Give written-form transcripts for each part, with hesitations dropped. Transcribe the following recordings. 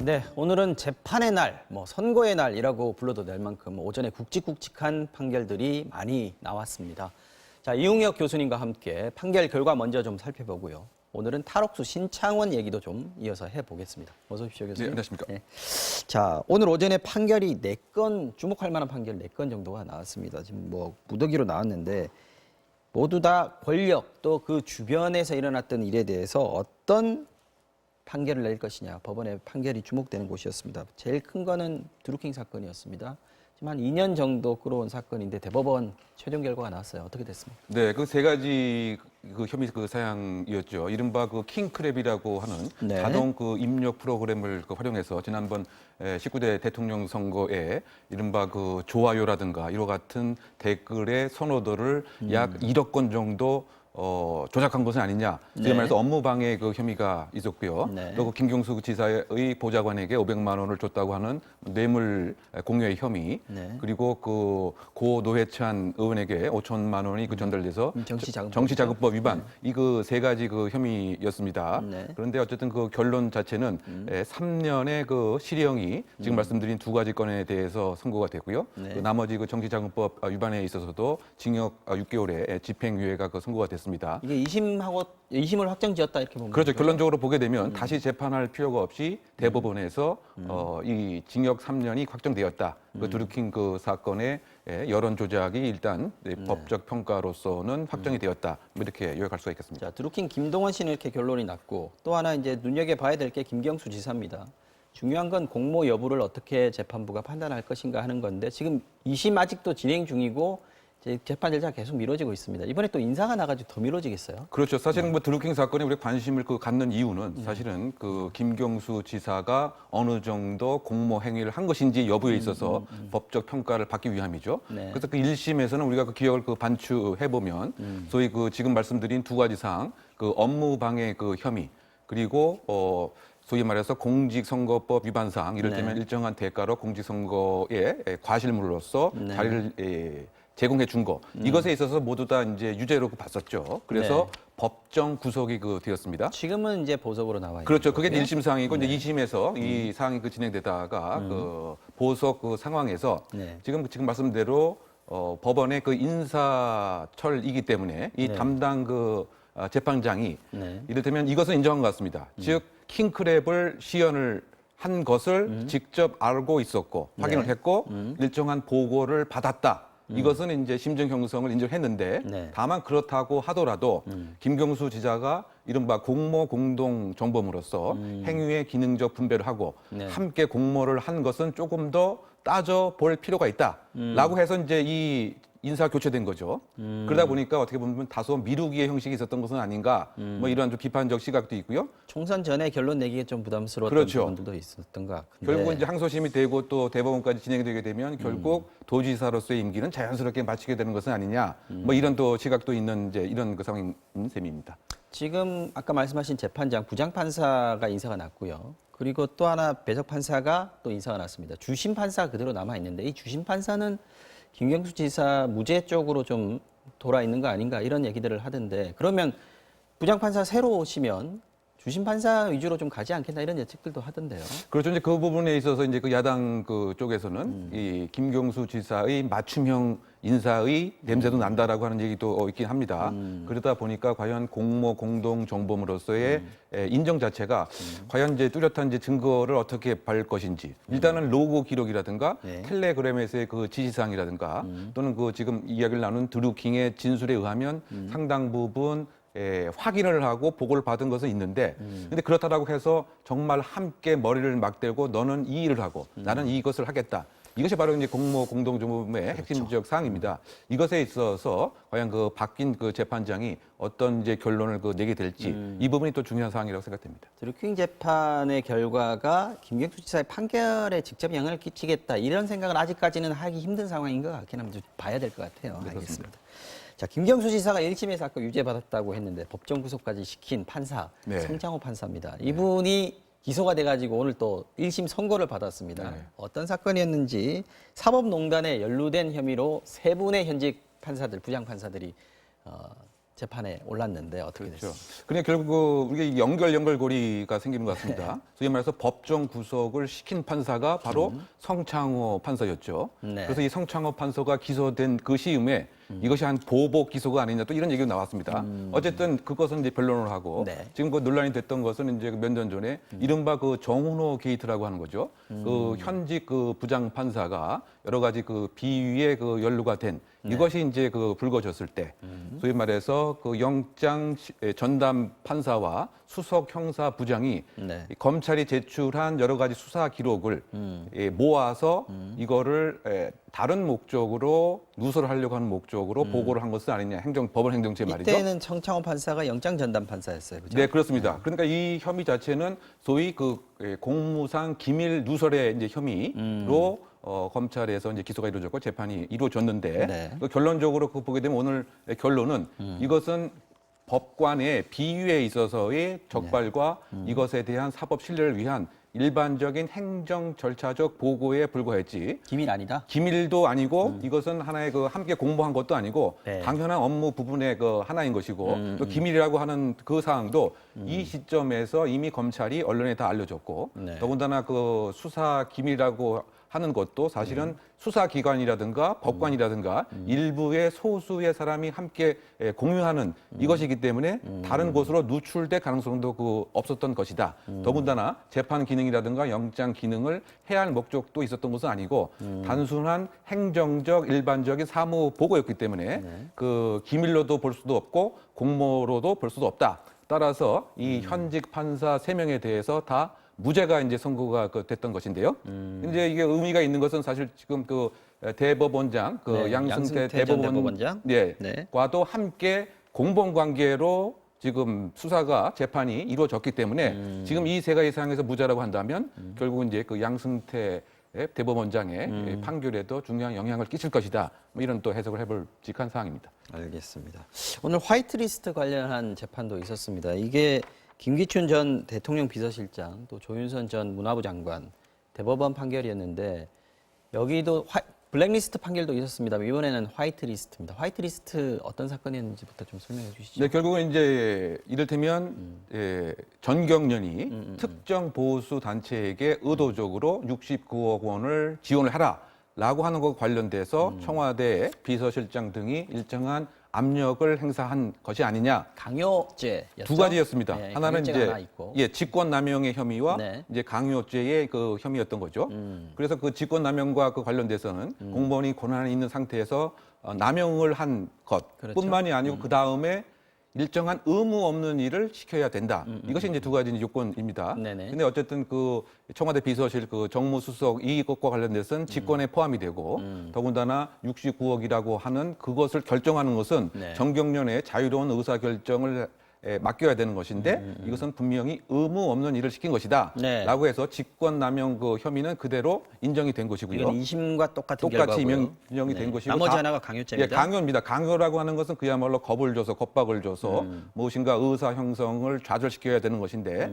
네, 오늘은 재판의 날, 선고의 날이라고 불러도 될 만큼 오전에 굵직굵직한 판결들이 많이 나왔습니다. 자, 이웅혁 교수님과 함께 판결 결과 먼저 좀 살펴보고요. 오늘은 탈옥수 신창원 얘기도 좀 이어서 해보겠습니다. 어서 오십시오, 교수님. 네, 안녕하십니까. 네. 자, 오늘 오전에 판결이 4건, 주목할 만한 판결 4건 정도가 나왔습니다. 지금 무더기로 나왔는데 모두 다 권력 또 그 주변에서 일어났던 일에 대해서 어떤 판결을 낼 것이냐, 법원의 판결이 주목되는 곳이었습니다. 제일 큰 거는 드루킹 사건이었습니다. 지금 한 2년 정도 끌어온 사건인데 대법원 최종 결과가 나왔어요. 어떻게 됐습니까? 네, 그 세 가지 그 혐의 그 사양이었죠. 이른바 그 킹크랩이라고 하는 네. 자동 그 입력 프로그램을 활용해서 지난번 19대 대통령 선거에 이른바 그 좋아요라든가 이와 같은 댓글의 선호도를 약 1억 건 정도 조작한 것은 아니냐. 지금 네. 말해서 업무 방해 그 혐의가 있었고요. 네. 또 그 김경수 지사의 보좌관에게 500만 원을 줬다고 하는 뇌물 공여의 혐의. 네. 그리고 그 고 노회찬 의원에게 5천만 원이 그 전달돼서 정치자금법 위반. 이 그 세 가지 그 혐의였습니다. 네. 그런데 어쨌든 그 결론 자체는 3년의 그 실형이 지금 말씀드린 두 가지 건에 대해서 선고가 됐고요. 네. 그 나머지 그 정치자금법 위반에 있어서도 징역 6개월의 집행유예가 그 선고가 됐습니다. 이게 2심을 확정지었다 이렇게 보면 그렇죠. 되죠? 결론적으로 보게 되면 다시 재판할 필요가 없이 대법원에서 이 징역 3년이 확정되었다. 그 드루킹 그 사건의 여론 조작이 일단 법적 평가로서는 확정이 되었다. 이렇게 요약할 수가 있겠습니다. 자, 드루킹 김동원 씨는 이렇게 결론이 났고 또 하나 이제 눈여겨봐야 될 게 김경수 지사입니다. 중요한 건 공모 여부를 어떻게 재판부가 판단할 것인가 하는 건데 지금 2심 아직도 진행 중이고 재판 절차가 계속 미뤄지고 있습니다. 이번에 또 인사가 나가지고 더 미뤄지겠어요? 그렇죠. 사실은 뭐 드루킹 사건에 우리 관심을 갖는 이유는 사실은 그 김경수 지사가 어느 정도 공모 행위를 한 것인지 여부에 있어서 법적 평가를 받기 위함이죠. 네. 그래서 그 1심에서는 우리가 그 기억을 반추해 보면 소위 그 지금 말씀드린 두 가지 사항, 그 업무 방해 그 혐의 그리고 소위 말해서 공직선거법 위반 사항, 이를테면 네. 일정한 대가로 공직선거에 과실물로서 네. 자리를 제공해 준 거. 이것에 있어서 모두 다 이제 유죄로 봤었죠. 그래서 네. 법정 구속이 되었습니다. 지금은 이제 보석으로 나와 있는 그렇죠. 그게 거고요. 1심 사항이고 네. 이제 2심에서 이 사항이 진행되다가 그 보석 그 상황에서 네. 지금 말씀대로 법원의 그 인사철이기 때문에 이 네. 담당 재판장이 네. 이를테면 이것은 인정한 것 같습니다. 즉 킹크랩을 시연을 한 것을 직접 알고 있었고 확인을 네. 했고 일정한 보고를 받았다. 이것은 이제 심증 형성을 인정했는데 네. 다만 그렇다고 하더라도 김경수 지사가 이른바 공모 공동 정범으로서 행위의 기능적 분배를 하고 네. 함께 공모를 한 것은 조금 더 따져 볼 필요가 있다라고 해서 이제 이 인사 교체된 거죠. 그러다 보니까 어떻게 보면 다소 미루기의 형식이 있었던 것은 아닌가, 뭐 이런 좀 비판적 시각도 있고요. 총선 전에 결론 내기가 좀 부담스러웠던 그렇죠. 부분들도 있었던 것 같은데. 결국은 이제 항소심이 되고 또 대법원까지 진행이 되게 되면 결국 도지사로서의 임기는 자연스럽게 마치게 되는 것은 아니냐, 뭐 이런 또 시각도 있는 이제 이런 그 상황인 셈입니다. 지금 아까 말씀하신 재판장 부장판사가 인사가 났고요. 그리고 또 하나 배석판사가 또 인사가 났습니다. 주심판사가 그대로 남아있는데 이 주심판사는 김경수 지사 무죄 쪽으로 좀 돌아 있는 거 아닌가 이런 얘기들을 하던데 그러면 부장판사 새로 오시면 주심판사 위주로 좀 가지 않겠나 이런 예측들도 하던데요. 그렇죠. 이제 그 부분에 있어서 이제 그 야당 그 쪽에서는 이 김경수 지사의 맞춤형 인사의 냄새도 난다라고 하는 얘기도 있긴 합니다. 그러다 보니까 과연 공모 공동 정범으로서의 인정 자체가 과연 이제 뚜렷한 이제 증거를 어떻게 발 것인지 일단은 로고 기록이라든가 네. 텔레그램에서의 그 지시사항이라든가 또는 그 지금 이야기를 나눈 드루킹의 진술에 의하면 상당 부분 확인을 하고 보고를 받은 것은 있는데 근데 그렇다라고 해서 정말 함께 머리를 맞대고 너는 이 일을 하고 나는 이것을 하겠다. 이것이 바로 이제 공모 공동정범의 핵심적 사항입니다. 이것에 있어서 과연 그 바뀐 그 재판장이 어떤 이제 결론을 내게 될지 이 부분이 또 중요한 사항이라고 생각됩니다. 드루킹 재판의 결과가 김경수 지사의 판결에 직접 영향을 끼치겠다 이런 생각은 아직까지는 하기 힘든 상황인 것 같긴 합니다. 봐야 될 것 같아요. 네, 알겠습니다. 자, 김경수 지사가 1심에서 아까 유죄받았다고 했는데 법정 구속까지 시킨 판사 네. 성장호 판사입니다. 이분이 기소가 돼가지고 오늘 또 1심 선고를 받았습니다. 네. 어떤 사건이었는지 사법농단에 연루된 혐의로 3분의 현직 판사들, 부장판사들이 재판에 올랐는데 어떻게 그렇죠. 됐습니까? 그러니까 결국 우리가 이 연결고리가 생기는 것 같습니다. 소위 말해서 법정 구속을 시킨 판사가 바로 성창호 판사였죠. 네. 그래서 이 성창호 판사가 기소된 그 시음에 이것이 한 보복 기소가 아니냐 또 이런 얘기가 나왔습니다. 어쨌든 그것은 이제 변론을 하고 네. 지금 그 논란이 됐던 것은 이제 몇 년 전에 이른바 그 정훈호 게이트라고 하는 거죠. 그 현직 그 부장 판사가 여러 가지 그 비위에 그 연루가 된 이것이 이제 그 불거졌을 때 소위 말해서 그 영장 전담 판사와 수석 형사 부장이 네. 이 검찰이 제출한 여러 가지 수사 기록을 모아서 이거를 다른 목적으로 누설을 하려고 하는 목적으로 보고를 한 것은 아니냐 법원 행정처 말이죠. 이때는 성창호 판사가 영장 전담 판사였어요. 그죠? 네, 그렇습니다. 그러니까 이 혐의 자체는 소위 그 공무상 기밀 누설의 이제 혐의로 검찰에서 이제 기소가 이루어졌고 재판이 이루어졌는데 네. 그 결론적으로 그 보게 되면 오늘 결론은 이것은 법관의 비위에 있어서의 적발과 이것에 대한 사법 신뢰를 위한 일반적인 행정 절차적 보고에 불과했지 기밀 아니다. 기밀도 아니고 이것은 하나의 그 함께 공모한 것도 아니고 네. 당연한 업무 부분의 그 하나인 것이고 또 기밀이라고 하는 그 사항도 이 시점에서 이미 검찰이 언론에 다 알려줬고 네. 더군다나 그 수사 기밀이라고 하는 것도 사실은 수사기관이라든가 법관이라든가 일부의 소수의 사람이 함께 공유하는 이것이기 때문에 다른 곳으로 누출될 가능성도 그 없었던 것이다. 더군다나 재판 기능이라든가 영장 기능을 해야 할 목적도 있었던 것은 아니고 단순한 행정적 일반적인 사무 보고였기 때문에 그 기밀로도 볼 수도 없고 공모로도 볼 수도 없다. 따라서 이 현직 판사 3명에 대해서 다 무죄가 이제 선고가 됐던 것인데요. 이제 이게 의미가 있는 것은 사실 지금 그 대법원장, 그 네, 양승태 전 대법원장, 네. 과도 함께 공범 관계로 지금 수사가 재판이 이루어졌기 때문에 지금 이 세 가지 사항에서 무죄라고 한다면 결국은 이제 그 양승태 대법원장의 판결에도 중요한 영향을 끼칠 것이다. 뭐 이런 또 해석을 해볼 직한 사항입니다. 알겠습니다. 오늘 화이트리스트 관련한 재판도 있었습니다. 이게 김기춘 전 대통령 비서실장 또 조윤선 전 문화부 장관 대법원 판결이었는데 여기도 블랙리스트 판결도 있었습니다. 이번에는 화이트리스트입니다. 화이트리스트 어떤 사건이었는지부터 좀 설명해 주시죠. 네, 결국은 이제 이를테면 전경련이 특정 보수 단체에게 의도적으로 69억 원을 지원을 하라라고 하는 것과 관련돼서 청와대 비서실장 등이 일정한 압력을 행사한 것이 아니냐. 강요죄였죠. 두 가지였습니다. 네, 하나는 강요죄가 이제 하나 있고. 직권남용의 혐의와 네. 이제 강요죄의 그 혐의였던 거죠. 그래서 그 직권남용과 그 관련돼서는 공무원이 권한이 있는 상태에서 남용을 한 것뿐만이 아니고 그 다음에 일정한 의무 없는 일을 시켜야 된다. 이것이 이제 두 가지 요건입니다. 네네. 근데 어쨌든 그 청와대 비서실 그 정무수석 이것과 관련돼서는 직권에 포함이 되고 더군다나 69억이라고 하는 그것을 결정하는 것은 네. 정경련의 자유로운 의사결정을 맡겨야 되는 것인데 이것은 분명히 의무 없는 일을 시킨 것이다. 네. 라고 해서 직권남용 그 혐의는 그대로 인정이 된 것이고요. 이건 2심과 똑같은 똑같이 결과고요. 인정이 된 것이고 나머지 다- 하나가 강요죄입니다. 강요입니다. 강요라고 하는 것은 그야말로 겁을 줘서 겁박을 줘서 무엇인가 의사 형성을 좌절시켜야 되는 것인데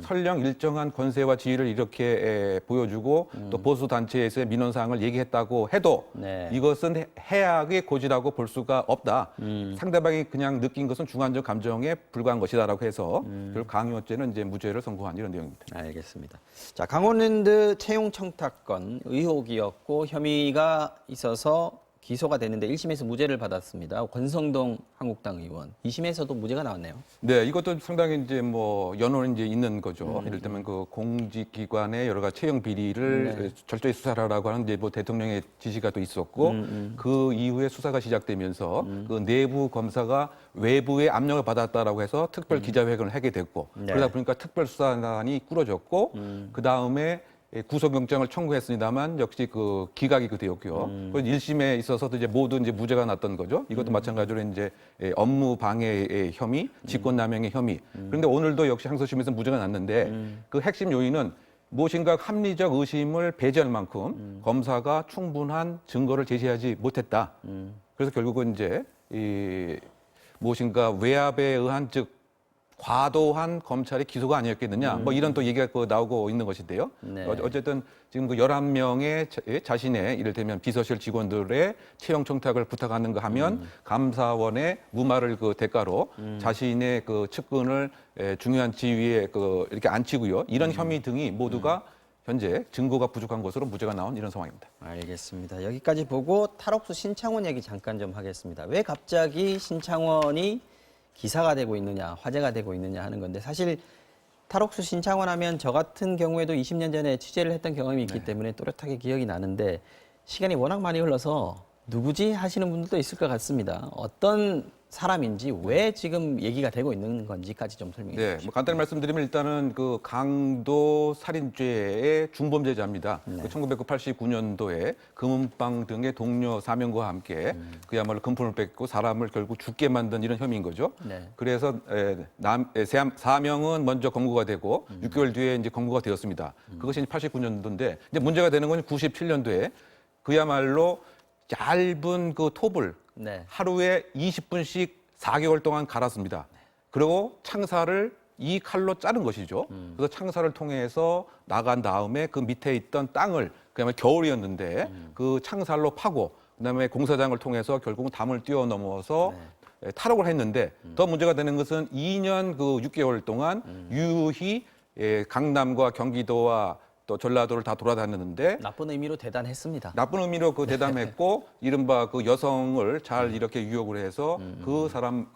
설령 일정한 권세와 지위를 이렇게 보여주고 또 보수 단체에서의 민원 사항을 얘기했다고 해도 네. 이것은 해악의 고지라고 볼 수가 없다. 상대방이 그냥 느낀 것은 중간적 감정에 불과한 것이다라고 해서 결국 강요죄는 이제 무죄를 선고한 이런 내용입니다. 알겠습니다. 자, 강원랜드 채용 청탁건 의혹이었고 혐의가 있어서 기소가 됐는데 1심에서 무죄를 받았습니다. 권성동 한국당 의원. 2심에서도 무죄가 나왔네요. 네, 이것도 상당히 이제 뭐 연원이 이제 있는 거죠. 이를테면 그 공직기관의 여러 가지 채용 비리를 철저히 수사하라고 하는 이제 뭐 대통령의 지시가 또 있었고 그 이후에 수사가 시작되면서 그 내부 검사가 외부의 압력을 받았다라고 해서 특별 기자회견을 하게 됐고 네. 그러다 보니까 특별 수사단이 꾸려졌고 그 다음에 구속영장을 청구했습니다만 역시 그 기각이 되었고요. 그래서 1심에 있어서도 이제 모두 이제 무죄가 났던 거죠. 이것도 마찬가지로 이제 업무 방해의 혐의, 직권남용의 혐의. 그런데 오늘도 역시 항소심에서 무죄가 났는데 그 핵심 요인은 무엇인가 합리적 의심을 배제할 만큼 검사가 충분한 증거를 제시하지 못했다. 그래서 결국은 이제 이 무엇인가 외압에 의한 즉 과도한 검찰의 기소가 아니었겠느냐. 뭐 이런 또 얘기가 나오고 있는 것인데요. 네. 어쨌든 지금 그 11명의 자신의 이를테면 비서실 직원들의 채용 청탁을 부탁하는가 하면 감사원의 무마를 그 대가로 자신의 그 측근을 중요한 지위에 그 이렇게 앉히고요. 이런 혐의 등이 모두가 현재 증거가 부족한 것으로 무죄가 나온 이런 상황입니다. 알겠습니다. 여기까지 보고 탈옥수 신창원 얘기 잠깐 좀 하겠습니다. 왜 갑자기 신창원이 기사가 되고 있느냐, 화제가 되고 있느냐 하는 건데 사실 탈옥수 신창원 하면 저 같은 경우에도 20년 전에 취재를 했던 경험이 있기 때문에 또렷하게 기억이 나는데 시간이 워낙 많이 흘러서 누구지 하시는 분들도 있을 것 같습니다. 어떤 사람인지 왜 지금 얘기가 되고 있는 건지까지 좀 설명해 네, 주십시오. 뭐 간단히 말씀드리면 일단은 그 강도 살인죄의 중범죄자입니다. 그 1989년도에 금은방 등의 동료 4명과 함께 그야말로 금품을 뺏고 사람을 결국 죽게 만든 이런 혐의인 거죠. 네. 그래서 4명은 먼저 검거가 되고 6개월 뒤에 이제 검거가 되었습니다. 그것이 89년도인데 이제 문제가 되는 건 97년도에 그야말로 얇은 그 톱을 네. 하루에 20분씩 4개월 동안 갈았습니다. 그리고 창살을 이 칼로 자른 것이죠. 그래서 창살을 통해서 나간 다음에 그 밑에 있던 땅을 그야말로 겨울이었는데 그 창살로 파고 그다음에 공사장을 통해서 결국은 담을 뛰어넘어서 탈옥을 했는데 더 문제가 되는 것은 2년 그 6개월 동안 유히 강남과 경기도와 또 전라도를 다 돌아다녔는데 나쁜 의미로 대단했습니다. 나쁜 의미로 그 대담했고 이른바 그 여성을 잘 이렇게 유혹을 해서 그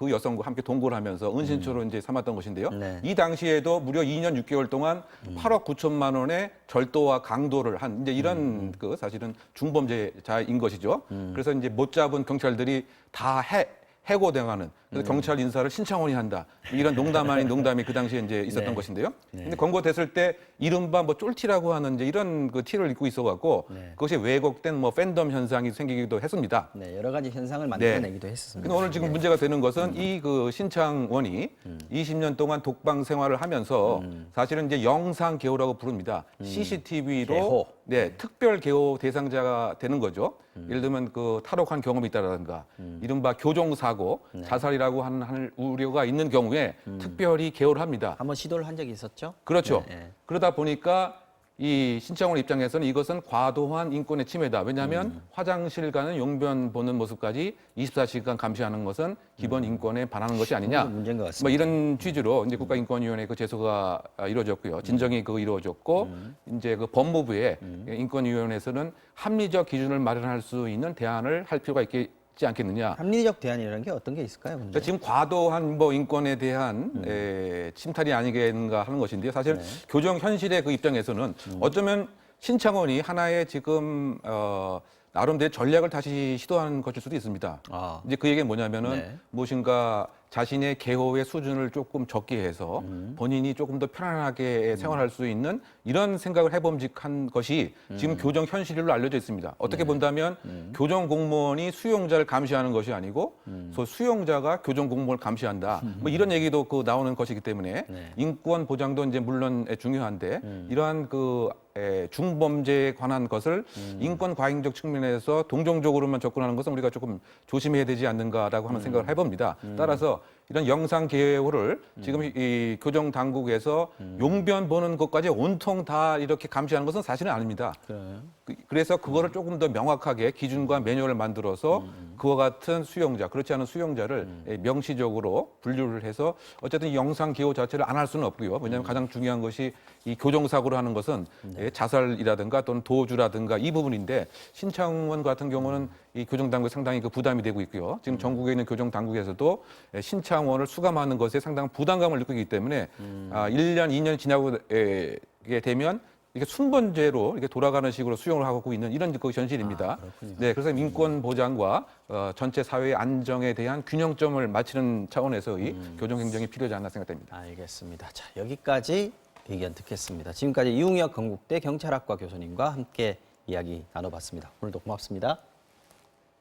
여성과 함께 동거를 하면서 은신처로 이제 삼았던 것인데요. 네. 이 당시에도 무려 2년 6개월 동안 8억 9천만 원의 절도와 강도를 한 이제 이런 그 사실은 중범죄자인 것이죠. 그래서 이제 못 잡은 경찰들이 다 해고당하는 그래서 경찰 인사를 신창원이 한다 이런 농담 아닌 농담이 그 당시에 이제 있었던 네. 것인데요. 근데 검거됐을 때 이른바 뭐 쫄티라고 하는 이제 이런 그 티를 입고 있어갖고 네. 그것이 왜곡된 뭐 팬덤 현상이 생기기도 했습니다. 네, 여러 가지 현상을 만들어내기도 했었습니다. 근데 오늘 지금 문제가 되는 것은 이 그 신창원이 20년 동안 독방 생활을 하면서 사실은 이제 영상 개호라고 부릅니다. CCTV로 개호. 네, 특별 개호 대상자가 되는 거죠. 예를 들면 그 탈옥한 경험이 있다라든가 이른바 교정 사고, 자살이라고 하는 우려가 있는 경우에 특별히 개호를 합니다. 한번 시도를 한 적이 있었죠? 그렇죠. 네, 네. 그러다 보니까 이 신창원 입장에서는 이것은 과도한 인권의 침해다. 왜냐하면 화장실 가는 용변 보는 모습까지 24시간 감시하는 것은 기본 인권에 반하는 것이 아니냐. 문제인 것 같습니다. 뭐 이런 취지로 이제 국가인권위원회 그 제소가 이루어졌고요. 진정이 그 이루어졌고 이제 그 법무부의 인권위원회에서는 합리적 기준을 마련할 수 있는 대안을 할 필요가 있지 않겠느냐. 합리적 대안이라는 게 어떤 게 있을까요? 근데? 그러니까 지금 과도한 뭐 인권에 대한 침탈이 아니겠는가 하는 것인데요. 사실 교정 현실의 그 입장에서는 어쩌면 신창원이 하나의 지금 나름대로 전략을 다시 시도하는 것일 수도 있습니다. 아. 이제 그 얘기는 뭐냐면은 네. 무엇인가 자신의 개호의 수준을 조금 적게 해서 본인이 조금 더 편안하게 생활할 수 있는 이런 생각을 해봄직한 것이 지금 교정 현실로 알려져 있습니다. 어떻게 본다면 교정 공무원이 수용자를 감시하는 것이 아니고 수용자가 교정 공무원을 감시한다. 뭐 이런 얘기도 그 나오는 것이기 때문에 네. 인권 보장도 이제 물론 중요한데 이러한 그 중범죄에 관한 것을 인권 과잉적 측면에서 동정적으로만 접근하는 것은 우리가 조금 조심해야 되지 않는가라고 하는 생각을 해봅니다. 따라서 이런 영상 개호를 지금 이 교정 당국에서 용변 보는 것까지 온통 다 이렇게 감시하는 것은 사실은 아닙니다. 그래요? 그래서 그거를 조금 더 명확하게 기준과 매뉴얼을 만들어서 그와 같은 수용자, 그렇지 않은 수용자를 명시적으로 분류를 해서 어쨌든 이 영상 기호 자체를 안 할 수는 없고요. 왜냐하면 가장 중요한 것이 이 교정사고를 하는 것은 자살이라든가 또는 도주라든가 이 부분인데 신창원 같은 경우는 이 교정당국에 상당히 그 부담이 되고 있고요. 지금 전국에 있는 교정당국에서도 신창원을 수감하는 것에 상당한 부담감을 느끼기 때문에 1년, 2년 지나고 되면 이게 순번제로 이렇게 돌아가는 식으로 수용을 하고 있는 이런 그 현실입니다. 네, 그래서 인권 보장과 전체 사회의 안정에 대한 균형점을 맞추는 차원에서의 교정 행정이 필요하지 않나 생각됩니다. 알겠습니다. 자, 여기까지 의견 듣겠습니다. 지금까지 이웅혁 건국대 경찰학과 교수님과 함께 이야기 나눠봤습니다. 오늘도 고맙습니다.